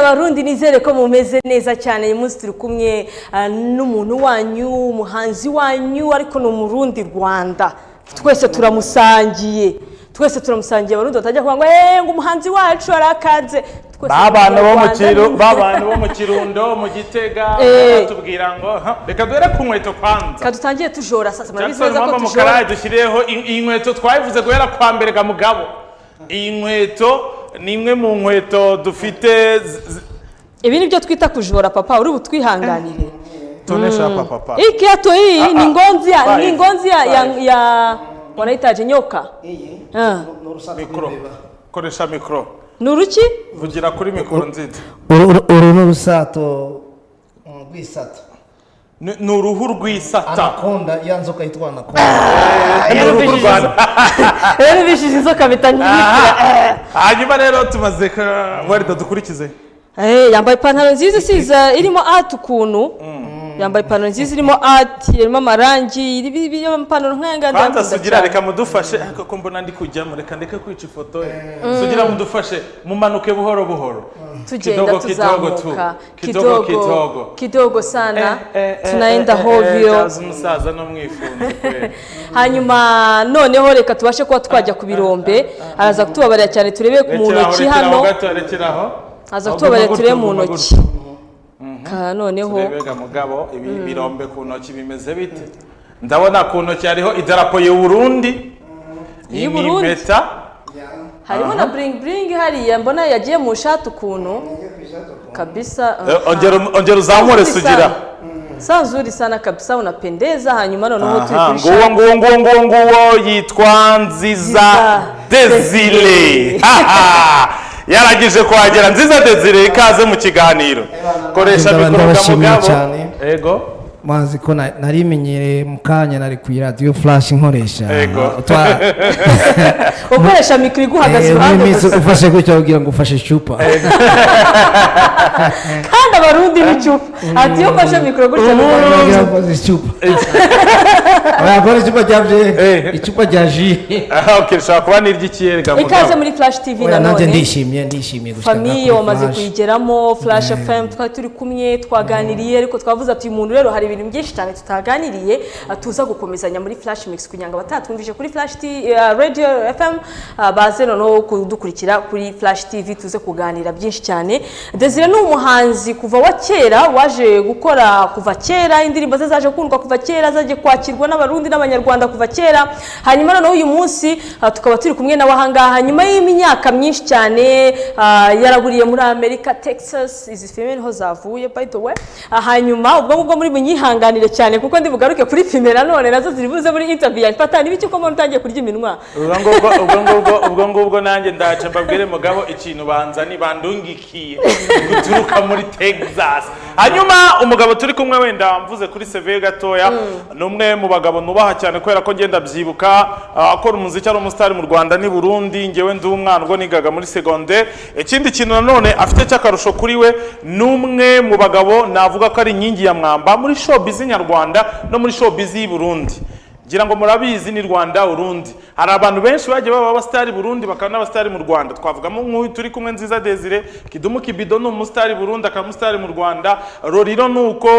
Abarundi nizere ko mumeze neza cyane uyu munsi turi kumwe n'umuntu wanyu umuhanzi wanyu ariko no mu Rundi Rwanda twese turamusangiye abarundi batajya kuvuga ngo ngo umuhanzi wacu arakaze babana bo mu Kirundo mu Gitega batubwira ngo reka duhere ku nkweto kwanza kadutangiye tujora sasa murabizi ko tujora dushyireho inkweto twabivuze guhera kwa mbere ga mugabo iyi nkweto ni imwe mu nkweto dufite ibi nibyo twita kujora papa uri butwihanganire tonesha papa ikiato hii ni ngonzi ya wanaitaje nyoka mikro koresha mikro nuruki vugira kuri mikro nziza uru n'urusato rw'isata nuruhu rw'isata Anaconda yanzoka yitwa Anaconda y'uruhu Rwanda rero bishije inzoka bitanyibikira hanyuma rero tumaze warida dukurikize yambaye ipantaro nziza isiza irimo art ukuntu yambaye ipantaro nziza irimo art irimo amarangi iriyo ipantaro nk'ayanganda kwanza sugira reka mudufashe ko mbona ndi kujyamo reka ndeke kwica ifoto sugira mudufashe mumanuke buhoro buhoro tugenda tuzamuka kidogo sana tunaenda hovyo umusaza no mwifundo hanyuma noneho reka tubashe kuba twajya ku birombe araza kutubabarira cyane turebe ku ntoki hano aza kutubabarira turebe mu ntoki noneho turebega mugabo ibi birombe ku ntoki bimeze bite ndabona ku ntoki hariho idarapo y'u Burundi y'Impeta harimo na bring hariya mbona yagiye mu shati ukuntu kabisa ongera uzamure sugira sanzuri sana kabisa unapendeza hanyuma noneho nguwo yitwa NZIZA Desire yaragije kwagera NZIZA Desire ikaze mu kiganiro koresha mikoro mugabo ego mazi ko narimenyere mukanya nari ku radio flash nkoresha ukoresha mikro iguhagaze hanze ufashe gutyo kugira ngo ufashe icupa kandi abarundi n'icupa ati yo fashe mikro gutyo kugira ngo ufashe icupa abagore icupa rya ji okay shaka kuba n'iry'ikiyerega mugabo ikaze muri Flash TV nanone ndishimiye gushaka famille wamaze kuyigeramo Flash FM twari turi kumwe twaganiriye ariko twavuze ati umuntu rero hari ibintu byinshi cyane tutaganiriye tuza gukomezanya muri Flash Mix kugira ngo batatwumvishe kuri Flash Radio FM baze no kudukurikira kuri Flash TV tuze kuganira byinshi cyane Desire ni umuhanzi kuva wa kera waje gukora kuva kera indirimbo ze zaje kundwa kuva kera zaje kwakirwa n'abarundi n'abanyarwanda kuva kera hanyuma noneho uyu munsi tukaba turi kumwe nawe ahangaha hanyuma y'imyaka myinshi cyane yaraburiye muri America Texas izi female ho zavuye by the way hanyuma ubwo muri bunyihanganire cyane kuko ndi bugaruke kuri filme none nazo ziribuze muri interview ya patani biki ko utangiye kurya iminwa ubwo nanjye ndaje mbabwire mugabo ikintu banzani bandungikiye guturuka muri Texas hanyuma umugabo turi kumwe wenda mvuze kuri CV gatoya numwe mu bagabo nubaha cyane kwera ko ngenda byibuka akora umuziki ari umustar mu Rwanda ni Burundi ngewe ndi umwana ubwo nigaga muri secondaire ikindi kintu nanone afite cyakarusho kuri we numwe mu bagabo navuga ko ari inkingi ya mwamba muri showbiz nyarwanda no muri showbiz y'u Burundi gira ngo murabizi ni Rwanda Urundi hari abantu benshi bagiye baba abastari Burundi bakaba n'abastari mu Rwanda twavugamo nk'uyu turi kumwe NZIZA Desire Kidumu Kibido no umustari Burundi akamustari mu Rwanda Roriro nuko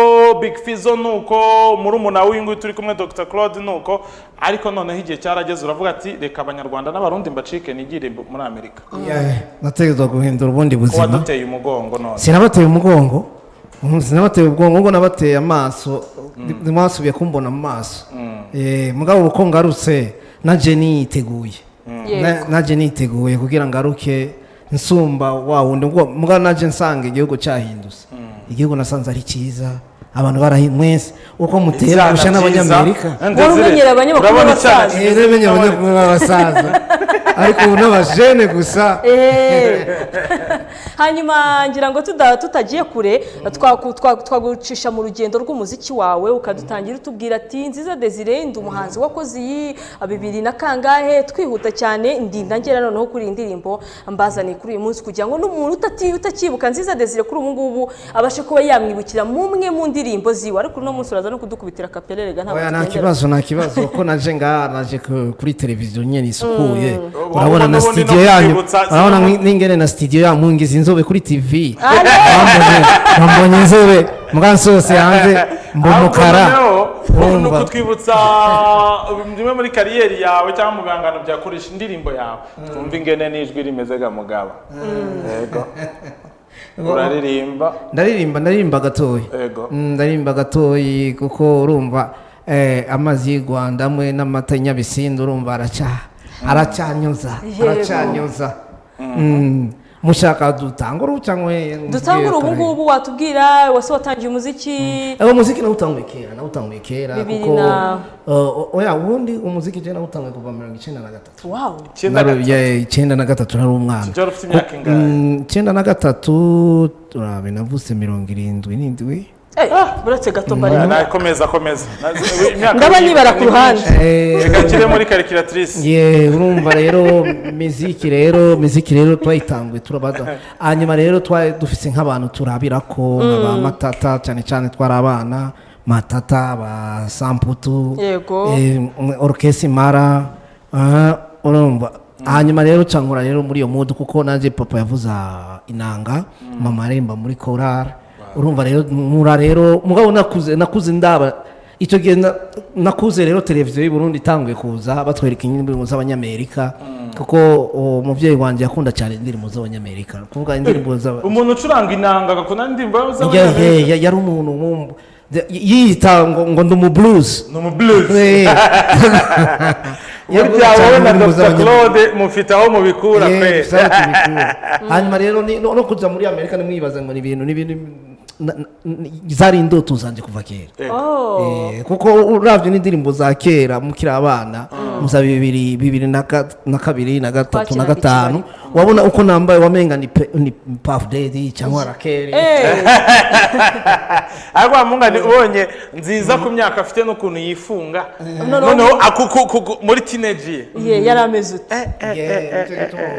Big Fizzo nuko murumuna w'ingu turi kumwe Dr Claude nuko ariko noneho igihe cyarageze uravuga ati reka abanyarwanda n'abarundi mbacike nigire muri Amerika nategezwa guhindura ubundi buzima waduteye umugongo none sinabateye umugongo sinabateye ubwongo ngo nabateye amaso mwasubiye kumbona mu maso mugabo uko ngarutse naje niteguye kugira ngaruke nsumba wa wundi mugabo naje nsanga igihugu cyahindutse igihugu nasanze ari cyiza abantu barahimwese uko mutera gusha n'abanyamerika umenyera abanyamakuru b'abasaza ariko n'abajene gusa hanyuma ngira ngo tutagiye kure twagucisha mu rugendo rw'umuziki wawe ukadutangira utubwira ati NZIZA Desire ndi umuhanzi wakoze iyi 2000 na kangahe twihuta cyane ndinda ngera noneho kuri indirimbo mbazaniye kuri uyu munsi kugira ngo n'umuntu utakibuka NZIZA Desire kuri ubu ngubu abashe kuba yamwibukira mumwe mu ndirimbo ziwe ariko no munsi uraza no kudukubitira kapelere nta kibazo ko naje kuri televiziyo nyene isukuye urabona na studio yanyu urabona n'ingene na studio yanyu mungize inzobe kuri TV bambonye inzobe mwansose hanze mbumukara no kutwibutsa bimwe muri kariyeri yawe cyangwa mu bihangano byakoresha indirimbo yawe twumva ingene n'ijwi rimeze ga mugaba yego uraririmba ndaririmba gatoyi ndaririmba gatoyi kuko urumva amazi y'u Rwanda amwe n'amata y'Inyabisindu urumva aracanyuza mushaka dutangura cyangwa dutangura ubu ngubu watubwira wase watangiye umuziki umuziki nawutanguye kera kuko oya ubundi umuziki je nawutanguye kuva 1993 wow 1993 nari umwana 1993 turabe navuse 77 buretse gato bari komeza ndaba nibara ku ruhande reka kire muri calculatrice urumva rero muziki rero twayitanguye turabada hanyuma rero dufise nk'abantu turabirako aba matata cyane twari abana matata ba samputu orchestre mara urumva hanyuma rero cankura rero muri iyo mood kuko naje papa yavuza inanga mama aremba muri chorale urumva rero mura rero mugabo nakuze ndaba icyo gihe nakuze rero televiziyo y'u Burundi itanguye kuza batwereka indirimbo z'abanyamerika kuko umuvyeyi wanje yakunda cyane indirimbo z'abanyamerika kuvuga indirimbo umuntu ucuranga inanga agakunda indirimbo z'abanyamerika yari umuntu yita ngo ndumu blues burya wowe na Dr Claude mufite aho mubikura pe hanyuma rero no kuja muri Amerika nimwibaza ngo ni ibintu zari indoto zanje kuva kera kuko uravye n'indirimbo za kera mukira abana muza 2002 na 3 na 5 wabona uko nambaye wamenga ni Puff Daddy cyangwa Rakeri agwa mungani ubonye nziza ku myaka afite no kuntu yifunga noneho muri teenage ye yarameze ute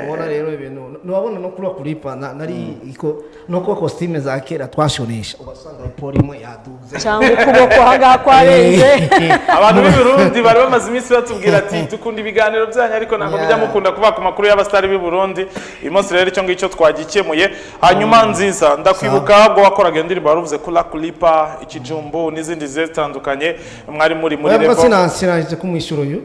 ubona rero ibintu nubabona no kuri kuripa nari iko no ko costume za kera twashonesha ubasanga polimo yaduze cyangwa ukuboko hanga kwarenze abantu b'i Burundi bari bamaze iminsi batubwira ati dukunda ibiganiro byanyu ariko ntabwo bijya mukunda kuba ku makuru y'abastari b'i Burundi imonsi rero icyo ngicyo twagikemuye hanyuma nziza ndakwibuka bwo wakoraga indirimbo waruvuze kula kulipa ikijumbo n'izindi zitandukanye mwari muri rebo sinasiraje kumwishuro uyu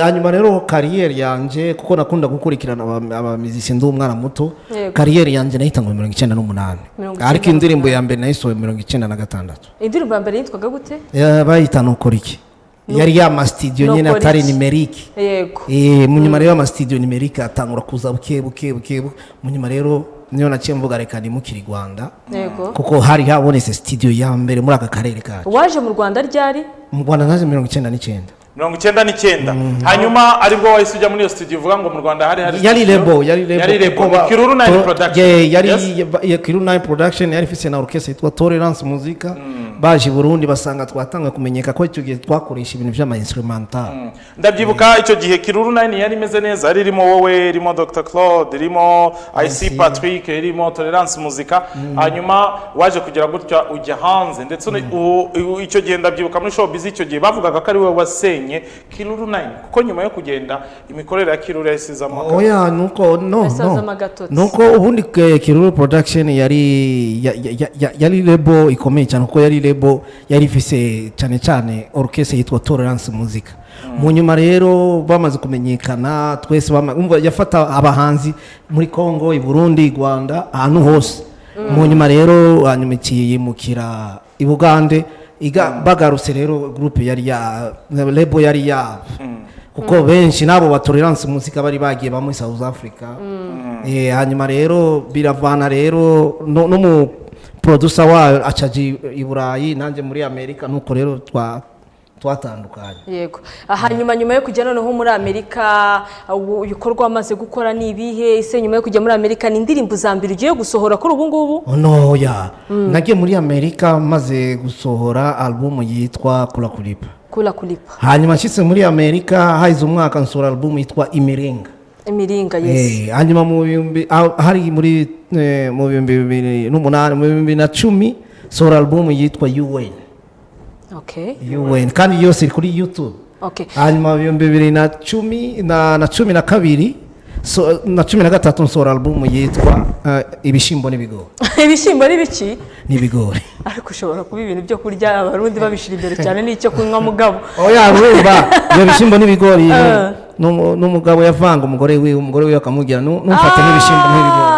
hanyuma rero kariyeri yanje kuko nakunda gukurikirana abamizisi ndi umwana muto kariyeri yanje nahitangwe 1998 ariko indirimbo ya mbere nayisohoye 1996 indirimbo ya mbere yitwaga gute bayitana ukora iki yari ya studio nyene atari numerique yego munyuma rero ama studio numerique atangura kuza buke munyuma rero niyo naciye mvuga reka ni mukiri Rwanda kuko hari habonese studio ya mbere muri aka karere kacu waje mu Rwanda ryari mu Rwanda naje 1999 hanyuma aribwo wahise ujya muri iyo studio uvuga ngo mu Rwanda hari yari lebo Kiruru 9 production yari Kiruru 9 production yari ifise na orchestre yitwa Tolerance Muzika baje Burundi basanga twatanga kumenyeka ko icyo gihe twakoresha ibintu by'ama instrumental ndabyibuka icyo gihe Kiruru 9 yari imeze neza ari irimo wowe irimo Dr Claude irimo IC Patrick irimo Tolerance Muzika hanyuma waje kugira gutya ujya hanze ndetse icyo gihe ndabyibuka muri showbiz icyo gihe bavugaga ko ari wowe wasenye Kiruru 9 kuko nyuma yo kugenda imikorere ya Kiruru yasize amaka oya nuko ubundi Kiruru production yari lebo ikomeye cyane kuko yari lebo yari ifise cyane orchestre yitwa Tolerance Muzika mu nyuma rero bamaze kumenyekana twese yafata abahanzi muri Kongo i Burundi i Rwanda ahantu hose mu nyuma rero hanyumikiye yimukira i Bugande bagarutse rero groupe yari ya lebo yari ya kuko benshi nabo ba Tolerance Muzika bari bagiye bamwe South Africa hanyuma rero biravana rero no mu producer wa acaji i Burayi nanje muri Amerika nuko rero twatandukanye yego hanyuma nyuma yo kujya noneho muri Amerika ibikorwa amaze gukora ni ibihe ise nyuma yo kujya muri Amerika ni indirimbo za mbere ugiye gusohora kuri ubu ngubu nagiye muri Amerika maze gusohora album yitwa Kula Kulipa hanyuma nshitse muri Amerika haize umwaka nsohora album yitwa Imiringa hanyuma hari muri mu 2008 mu 2010 sohora album yitwa UN UN kandi yose iri kuri YouTube hanyuma mu 2012 so na 13 nsora album yitwa ibishimbo n'ibigori. Ibishimbo n'ibiki n'ibigori ariko ushobora kuba ibintu byo kurya abarundi babishira imbere cyane n'icyo kunywa mugabo. Oya urumva iyo bishimbo n'ibigori n'umugabo yavanga umugore we akamubwira numfate nk'ibishimbo n'ibigori.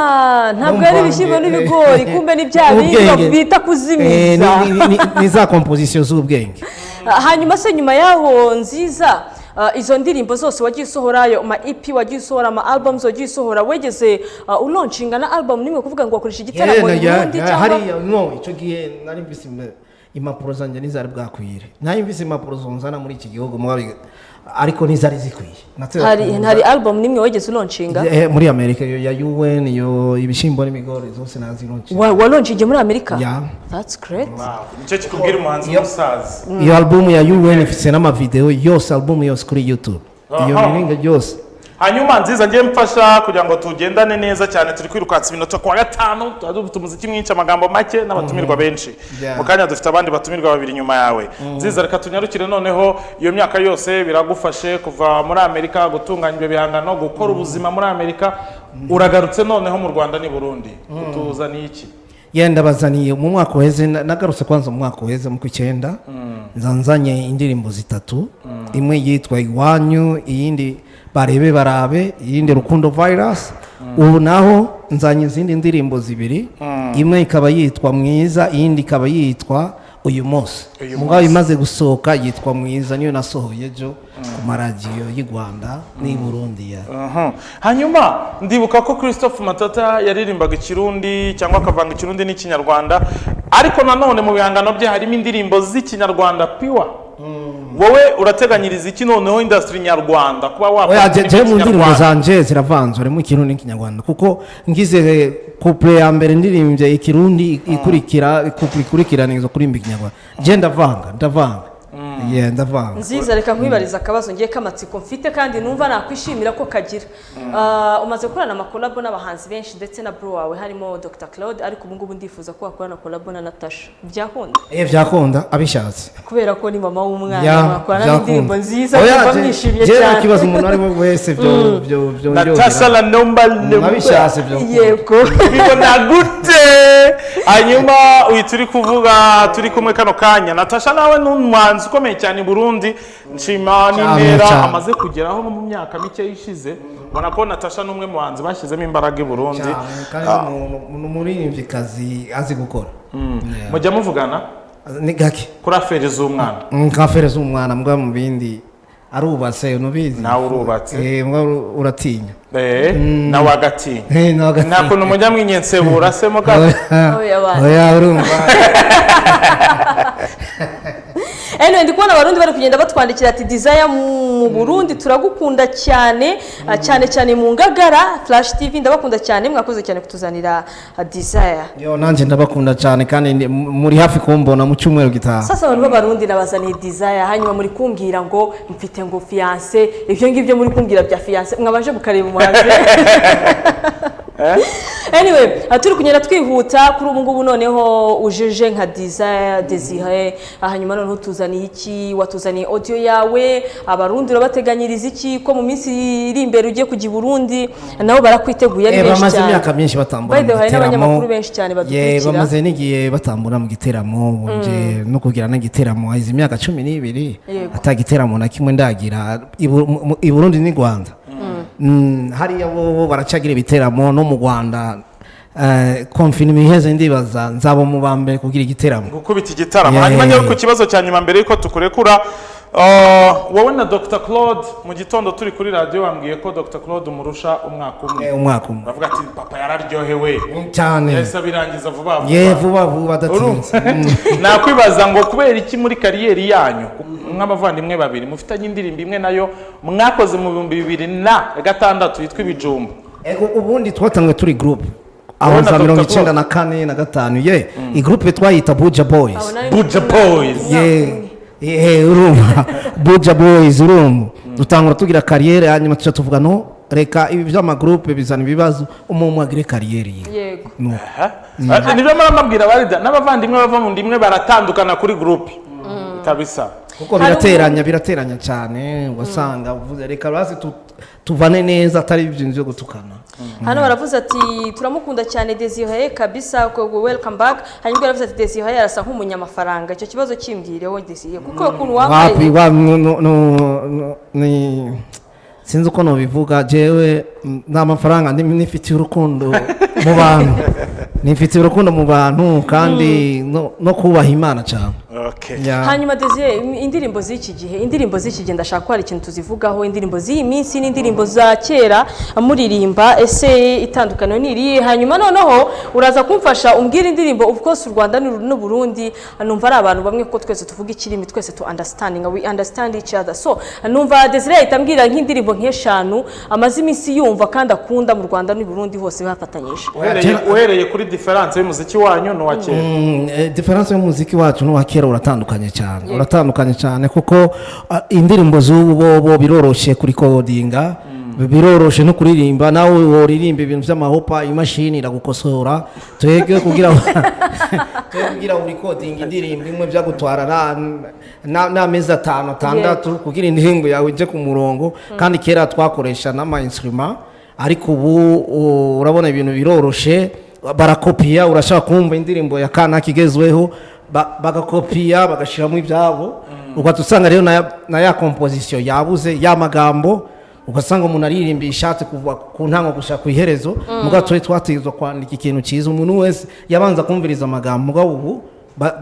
Ntabwo ari ibishimbo n'ibigori kumbe ni bya bindi bita kuzimiza. Ni za composition z'ubwenge. Hanyuma se nyuma yaho nziza izo ndirimbo zose wagiye usohora ayo ma EP wagiye usohora ama albums wagiye usohora wegeze ulaunchinga na album nimwe kuvuga ngo wakoresha igitaramo n'undi cyangwa hari no icyo gihe nari mbise impapuro zanjye nizari bwakwire nayo mbise impapuro zonzana muri iki gihugu ariko nizari zikwiye hari album nimwe wegeze ulaunchinga muri Amerika ya UN yo ibishimbo n'imigori zose nazi launchinga wa launchinge muri Amerika yeah that's great nicyo kikubwira umuhanzi musaza iyo album ya UN ifite n'ama video yose album yose kuri YouTube iyo miringa yose. Hanyuma nziza ngiye mfasha kugira ngo tugendane neza cyane turi kwirukansa iminota kwa gatanu dufite umuziki mwinshi amagambo make n'abatumirwa benshi mu kanya dufite abandi batumirwa babiri nyuma yawe. Nziza reka tunyarukire noneho iyo myaka yose biragufashe kuva muri Amerika gutunganya ibyo bihangano gukora ubuzima muri Amerika uragarutse noneho mu Rwanda ni Burundi utuzaniye iki? Yenda bazaniye mu mwaka uheze nagarutse kwanza mu mwaka uheze mu kw'icyenda nzanye indirimbo zitatu imwe yitwa Iwanyu iyindi barebe barabe iyindi Rukundo Virus ubu naho nzanye izindi ndirimbo zibiri imwe ikaba yitwa Mwiza iyindi ikaba yitwa Uyu Munsi mugabo imaze gusohoka yitwa Mwiza niyo nasohoye ejo ku maradiyo y'u Rwanda n'i Burundi ya. Hanyuma ndibuka ko Christophe Matata yaririmbaga ikirundi cyangwa akavanga ikirundi n'ikinyarwanda ariko nanone mu bihangano bye harimo indirimbo z'ikinyarwanda piwa. Wowe urateganyiriza iki noneho industry nyarwanda kuba wafata mu ndirimbo zanje ziravanze harimo ikirundi n'ikinyarwanda kuko ngize couple ya mbere ndirimbye ikirundi ikurikirana kurimba ikinyarwanda je ndavanga ndavanga. Nziza reka nkwibariza akabazo ngiye kamatsiko mfite kandi numva nakwishimira ko kagira umaze gukorana ama collab n'abahanzi benshi ndetse na bro wawe harimo Dr Claude ariko ubu ngubu ndifuza ko wakorana collab na Natasha byakunda byakunda abishatse kubera ko ni mama w'umwana wakorana n'indirimbo nziza kuba mwishimiye cyane kibazo umuntu ari wese byo Natasha la nomba abishatse byo yego bibona gute. Hanyuma uyu turi kuvuga turi kumwe kano kanya Natasha nawe n'umuhanzi ukomeye cyane Burundi nshima n'intera amaze kugeraho mu myaka mike yishize ubona ko Natasha n'umwe mu bahanzi bashyizemo imbaraga i Burundi kandi umuririmbyikazi azi gukora. Mujya muvugana ni gake kuri afere z'umwana afere z'umwana mbwa mu bindi arubatse unubizi nawe urubatse uratinya nawe agatinya nakuntu mujya mwinyensebura se muga oya urumva. Ndi kubona abarundi bari kugenda batwandikira ati Desire mu Burundi turagukunda cyane cyane mu Ngagara Flash TV ndabakunda cyane mwakoze cyane kutuzanira Desire. Yo nanje ndabakunda cyane kandi muri hafi kumbona mu cyumweru gitaha. Sasa abantu b'abarundi nabazaniye Desire hanyuma muri kumbwira ngo mfite ngo fiance ibyo ngibyo muri kumbwira bya fiance mwabanje bukareba umuhanzi. Anyway turi kugenda twihuta kuri ubu ngubu noneho ujeje nka Desire hanyuma noneho tuzaniye iki watuzaniye audio yawe abarundi urabateganyiriza iki ko mu minsi iri imbere ugiye kujya i Burundi nabo barakwiteguye ari benshi cyane. Bamaze imyaka myinshi batambura mu giteramo. N'abanyamakuru benshi cyane badukurikira. Bamaze n'igihe batambura mu giteramo bunje no kugira na giteramo izi myaka 12 atagiteramo na kimwe ndagira i Burundi ni Rwanda. Hariya bo baracagira ibiteramo no mu Rwanda konfini miheze ndibaza nzabo mu bambere kugira igiteramo gukubita igitaramo. Hanyuma njye ku kibazo cya nyuma mbere yuko tukurekura wowe na Dr Claude mu gitondo turi kuri radio wambwiye ko Dr Claude umurusha umwaka umwe bavuga ati papa yararyohewe cyane yesa birangiza vuba vuba datinze. Nakwibaza ngo kubera iki muri kariyeri yanyu nk'abavandimwe babiri mufitanye indirimbo imwe nayo mwakoze mu 2006 yitwa Ibijumba. Ubundi twatangwe turi group aho za 94 na 5 igroupe twayita Buja Boys urumva Buja Boys urumva dutangura tugira kariyeri hanyuma tuvuga no reka ibi by'amagroupe bizana ibibazo umwe agire kariyeri yego nibyo marambwira barida n'abavandimwe bava mu ndimwe baratandukana kuri groupe kabisa kuko birateranya cyane wasanga uvuze reka basi tuvane neza atari ibintu byo gutukana. Hano baravuze ati turamukunda cyane Desire kabisa welcome back. Hanyuma baravuze ati Desire arasa nk'umunyamafaranga. Icyo kibazo kimbwireho Desire kuko ukuntu wambaye ni sinzi uko nobivuga jewe nta mafaranga nifitiye urukundo mu bantu nifitiye urukundo mu bantu kandi no kubaha Imana cyane. Hanyuma Desire indirimbo z'iki gihe ndashaka ko hari ikintu tuzivugaho. Indirimbo z'iyi minsi n'indirimbo za kera muririmba ese itandukano niri. Hanyuma noneho uraza kumfasha umbwira indirimbo of course u Rwanda n'u Burundi numva ari abantu bamwe ko twese tuvuga ikirimi twese to understanding we understand each other. So numva Desire itambwira nk'indirimbo nk'eshanu amaze iminsi yumva kandi akunda mu Rwanda n'u Burundi hose bafatanyije. Uhereye kuri difference y'umuziki wanyu no wa kera. Difference y'umuziki wacu no wa kera uratandukanye cyane kuko indirimbo z'ubu bo biroroshe kuri codinga biroroshe no kuririmba nawe woririmba ibintu by'amahopa imashini iragukosora twege kugira uri coding indirimbo imwe byagutwara n'amezi 5-6 kugira indirimbo yawe ije ku murongo kandi kera twakoresha n'ama instrument ariko ubu urabona ibintu biroroshe barakopiya urashaka kumva indirimbo ya kana kigezweho bagakopiya bagashiramo ibyabo ugatusanga rero na ya composition yabuze ya magambo ugasanga umuntu aririmba ishatse kuva ku ntango gushaka iherezo mugato twatizwa kwandika ikintu cyiza umuntu wese yabanza kumviriza amagambo mugabo ubu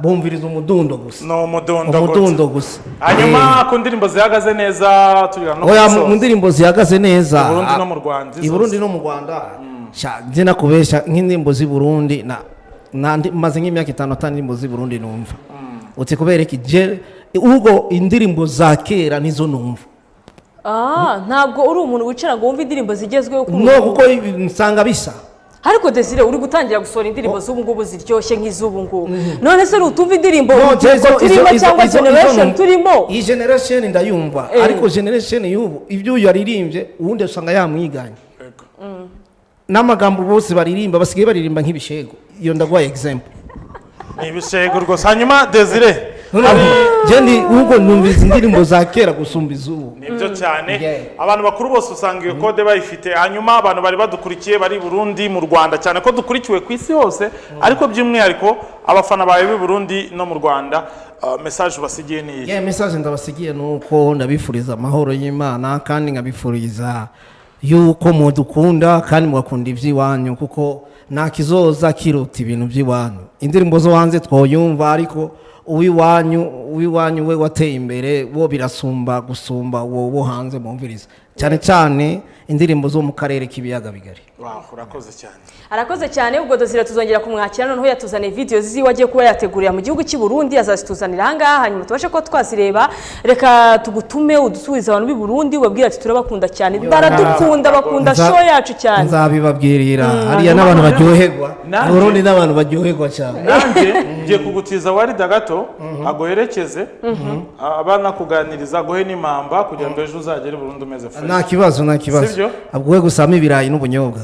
bumviriza umudundo gusa umudundo gusa. Hanyuma ku ndirimbo zihagaze neza turiga no mu ndirimbo zihagaze neza i Burundi no mu Rwanda nje nakubesha nk'indirimbo z'i Burundi maze nk'imyaka 5 indirimbo z'i Burundi numva uti kubereka ubwo indirimbo za kera nizo numva. Ntabwo uri umuntu wicara ngo wumve indirimbo zigezweho kuko nsanga bisa. Ariko Desire uri gutangira gusora indirimbo z'ubu ngubu ziryoshye nk'iz'ubu ngubu none se utumva indirimbo turimo cyangwa generation turimo. Iyi generation ndayumva ariko generation y'ubu ibyo yaririmbye ubundi usanga yamwiganye n'amagambo bose baririmba basigaye baririmba nk'ibishego. Iyo ndagwaye example ni ibishego rwose. Hanyuma Desire jendi ubwo numvise indirimbo za kera gusumba izubu nibyo cyane abantu bakuru bose usanga iyo code bayifite. Hanyuma abantu bari badukurikiye bari Burundi mu Rwanda cyane ko dukurikiwe ku isi hose ariko by'umwihariko abafana bawe b'i Burundi no mu Rwanda message basigiye ni message ndabasigiye nuko ndabifuriza amahoro y'Imana kandi ngabifuriza yuko mudukunda kandi mugakunda iby'iwanyu kuko nakizoza kiruta ibintu by'iwanyu. Indirimbo zo hanze twoyumva ariko uwiwanyu we wateye imbere wo birasumba gusumba wo hanze mumviriza cyane cyane indirimbo zo mu karere k'ibiyaga bigari. Urakoze cyane. Arakoze cyane ubwo Desire tuzongera kumwakira noneho yatuzaniye video zizi wagiye kuba yategurira mu gihugu cy'i Burundi azazituzanira ahangaha hanyuma tubashe ko twazireba. Reka tugutume udusubiza abantu b'i Burundi ubabwira ati turabakunda cyane baradukunda bakunda show yacu cyane. Nzabibabwirira hariya n'abantu baryoherwa Burundi n'abantu baryoherwa cyane. Nanjye ngiye kugutiza warida gato agoherekeze abana kuganiriza gohe n'imamba kugira ngo ejo uzagere Burundi umeze fresh. Nta kibazo abwo we gusama ibirayi n'ubunyobwa.